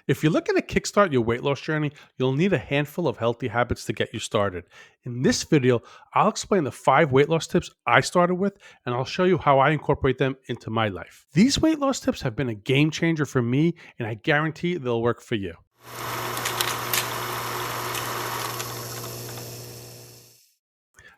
If you're looking to kickstart your weight loss journey, you'll need a handful of healthy habits to get you started. In this video, I'll explain the 5 weight loss tips I started with, and I'll show you how I incorporate them into my life. These weight loss tips have been a game changer for me, and I guarantee they'll work for you.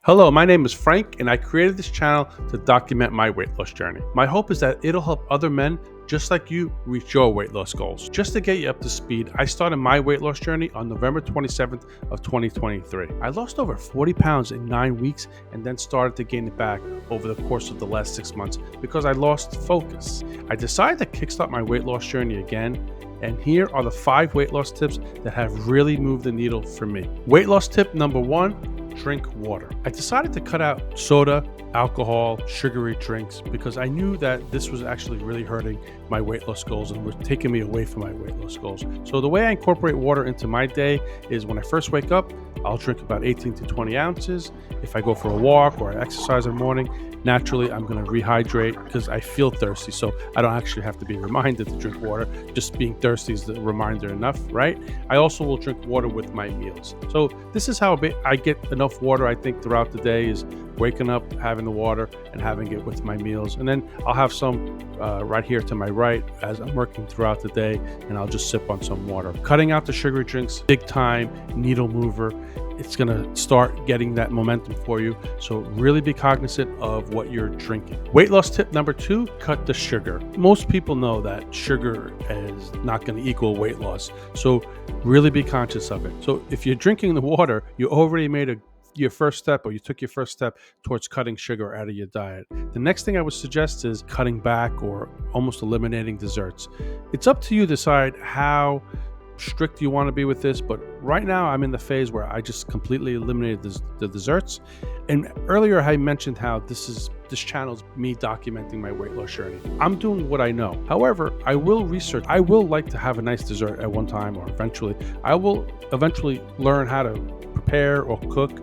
Hello, my name is Frank, and I created this channel to document my weight loss journey. My hope is that it'll help other men just like you reach your weight loss goals. Just to get you up to speed, I started my weight loss journey on November 27th of 2023. I lost over 40 pounds in 9 weeks and then started to gain it back over the course of the last 6 months because I lost focus. I decided to kickstart my weight loss journey again, and here are the 5 weight loss tips that have really moved the needle for me. Weight loss tip number 1, drink water. I decided to cut out soda, alcohol, sugary drinks because I knew that this was actually really hurting my weight loss goals and was taking me away from my weight loss goals. So the way I incorporate water into my day is when I first wake up, I'll drink about 18 to 20 ounces. If I go for a walk or I exercise in the morning, naturally I'm going to rehydrate because I feel thirsty. So I don't actually have to be reminded to drink water. Just being thirsty is the reminder enough, right? I also will drink water with my meals. So this is how I get enough water, I think, throughout the day, is waking up, having the water, and having it with my meals. And then I'll have some right here to my right as I'm working throughout the day, and I'll just sip on some water. Cutting out the sugary drinks, big time needle mover. It's going to start getting that momentum for you. So really be cognizant of what you're drinking. Weight loss tip number 2, cut the sugar. Most people know that sugar is not going to equal weight loss. So really be conscious of it. So if you're drinking the water, you already made your first step, or you took your first step towards cutting sugar out of your diet. The next thing I would suggest is cutting back or almost eliminating desserts. It's up to you to decide how strict you want to be with this, but right now I'm in the phase where I just completely eliminated the desserts. And earlier I mentioned how this channel is me documenting my weight loss journey. I'm doing what I know. However, I will research. I will like to have a nice dessert at one time, or eventually I will learn how to prepare or cook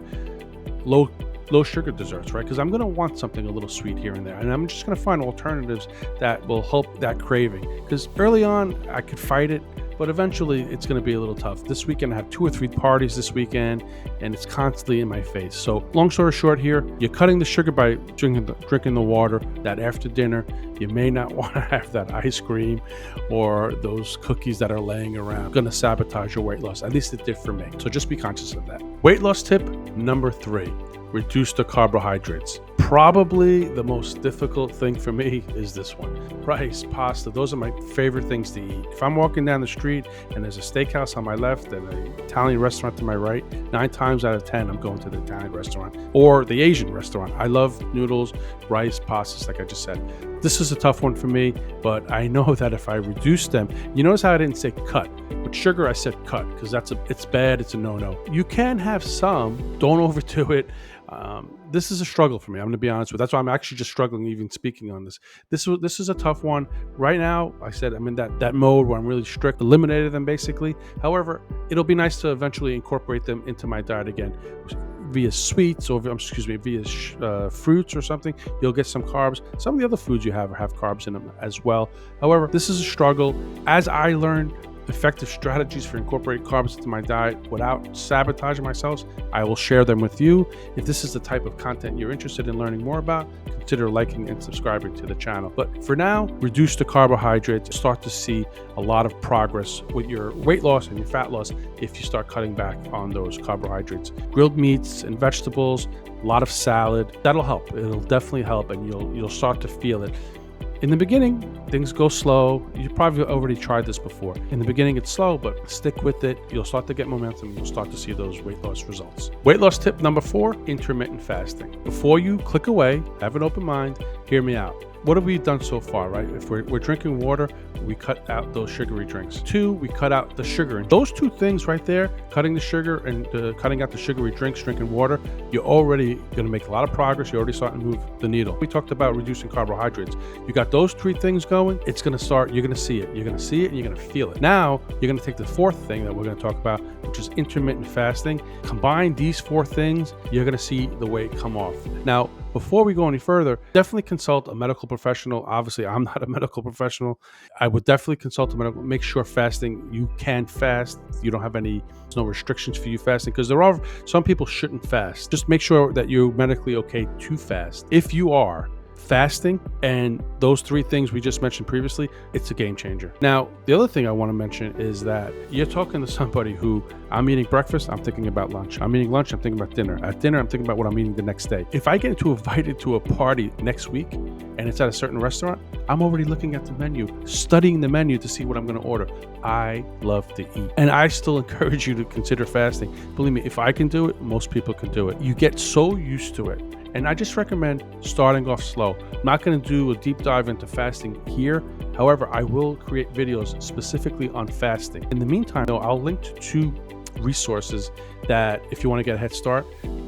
low sugar desserts, right? Because I'm going to want something a little sweet here and there, and I'm just going to find alternatives that will help that craving. Because early on I could fight it, but eventually it's going to be a little tough. This weekend I have 2 or 3 parties this weekend, and it's constantly in my face. So long story short here, you're cutting the sugar by drinking the water. That after dinner, you may not want to have that ice cream or those cookies that are laying around. Going to sabotage your weight loss. At least it did for me. So just be conscious of that. Weight loss tip number 3, reduce the carbohydrates. Probably the most difficult thing for me is this one. Rice, pasta, those are my favorite things to eat. If I'm walking down the street and there's a steakhouse on my left and an Italian restaurant to my right, 9 times out of 10, I'm going to the Italian restaurant or the Asian restaurant. I love noodles, rice, pastas, like I just said. This is a tough one for me, but I know that if I reduce them, you notice how I didn't say cut. With sugar, I said cut because it's bad. It's a no-no. You can have some, don't overdo it. This is a struggle for me. I'm going to be honest with you. That's why I'm actually just struggling even speaking on this. This is a tough one. Right now, I said I'm in that mode where I'm really strict, eliminated them basically. However, it'll be nice to eventually incorporate them into my diet again via sweets or via fruits or something. You'll get some carbs. Some of the other foods you have carbs in them as well. However, this is a struggle. As I learn effective strategies for incorporating carbs into my diet without sabotaging myself, I will share them with you. If this is the type of content you're interested in learning more about, consider liking and subscribing to the channel. But for now, reduce the carbohydrates. Start to see a lot of progress with your weight loss and your fat loss if you start cutting back on those carbohydrates. Grilled meats and vegetables, a lot of salad, that'll help. It'll definitely help, and you'll start to feel it. In the beginning, things go slow. You probably already tried this before. In the beginning, it's slow, but stick with it. You'll start to get momentum. You'll start to see those weight loss results. Weight loss tip number 4, intermittent fasting. Before you click away, have an open mind, hear me out. What have we done so far, right? If we're drinking water, we cut out those sugary drinks. 2, we cut out the sugar. And those 2 things right there, cutting the sugar and cutting out the sugary drinks, drinking water, you're already going to make a lot of progress. You're already starting to move the needle. We talked about reducing carbohydrates. You got those 3 things going, it's going to start, you're going to see it. You're going to see it and you're going to feel it. Now, you're going to take the 4th thing that we're going to talk about, which is intermittent fasting. Combine these 4 things, you're going to see the weight come off. Now, before we go any further, definitely consult a medical professional. Obviously, I'm not a medical professional. I would definitely consult a medical, make sure fasting, you can fast. You don't have any, there's no restrictions for you fasting, because there are some people shouldn't fast. Just make sure that you're medically okay to fast. If you are fasting and those three things we just mentioned previously, it's a game changer. Now, the other thing I want to mention is that you're talking to somebody who, I'm eating breakfast, I'm thinking about lunch. I'm eating lunch, I'm thinking about dinner. At dinner, I'm thinking about what I'm eating the next day. If I get invited to a party next week and it's at a certain restaurant, I'm already looking at the menu, studying the menu to see what I'm going to order. I love to eat. And I still encourage you to consider fasting. Believe me, if I can do it, most people can do it. You get so used to it. And I just recommend starting off slow. I'm not going to do a deep dive into fasting here. However, I will create videos specifically on fasting. In the meantime, though, I'll link to 2 resources that, if you want to get a head start,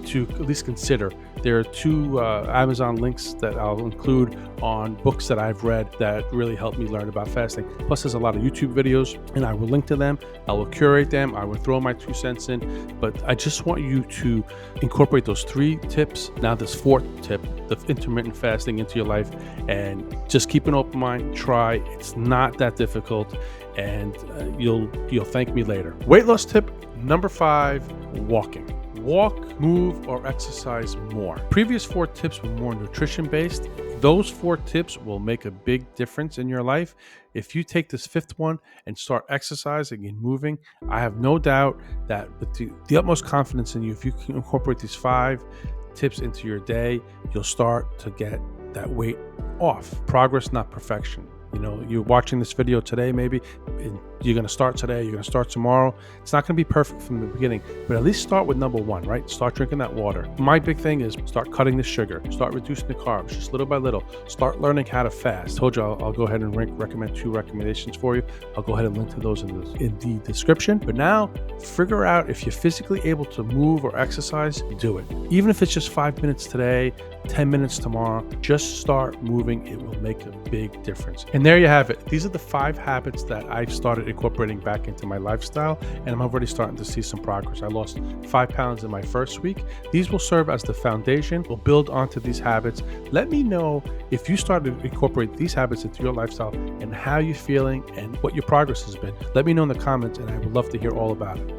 to at least consider. There are 2 Amazon links that I'll include on books that I've read that really helped me learn about fasting. Plus, there's a lot of YouTube videos, and I will link to them. I will curate them. I will throw my 2 cents in, but I just want you to incorporate those 3 tips. Now, this 4th tip, the intermittent fasting, into your life, and just keep an open mind. Try. It's not that difficult, and you'll thank me later. Weight loss tip number 5: walking. Walk, move, or exercise more. Previous 4 tips were more nutrition based. Those 4 tips will make a big difference in your life. If you take this 5th one and start exercising and moving, I have no doubt that with the utmost confidence in you, if you can incorporate these 5 tips into your day, you'll start to get that weight off. Progress, not perfection. You know, you're watching this video today, maybe you're going to start today, you're going to start tomorrow. It's not going to be perfect from the beginning, but at least start with number 1, right? Start drinking that water. My big thing is start cutting the sugar, start reducing the carbs, just little by little. Start learning how to fast. Told you I'll go ahead and recommend 2 recommendations for you. I'll go ahead and link to those in the description. But now, figure out if you're physically able to move or exercise, do it. Even if it's just 5 minutes today, 10 minutes tomorrow, just start moving. It will make a big difference. And there you have it. These are the 5 habits that I've started incorporating back into my lifestyle, and I'm already starting to see some progress. I lost 5 pounds in my first week. These will serve as the foundation. We'll build onto these habits. Let me know if you started to incorporate these habits into your lifestyle and how you're feeling and what your progress has been. Let me know in the comments, and I would love to hear all about it.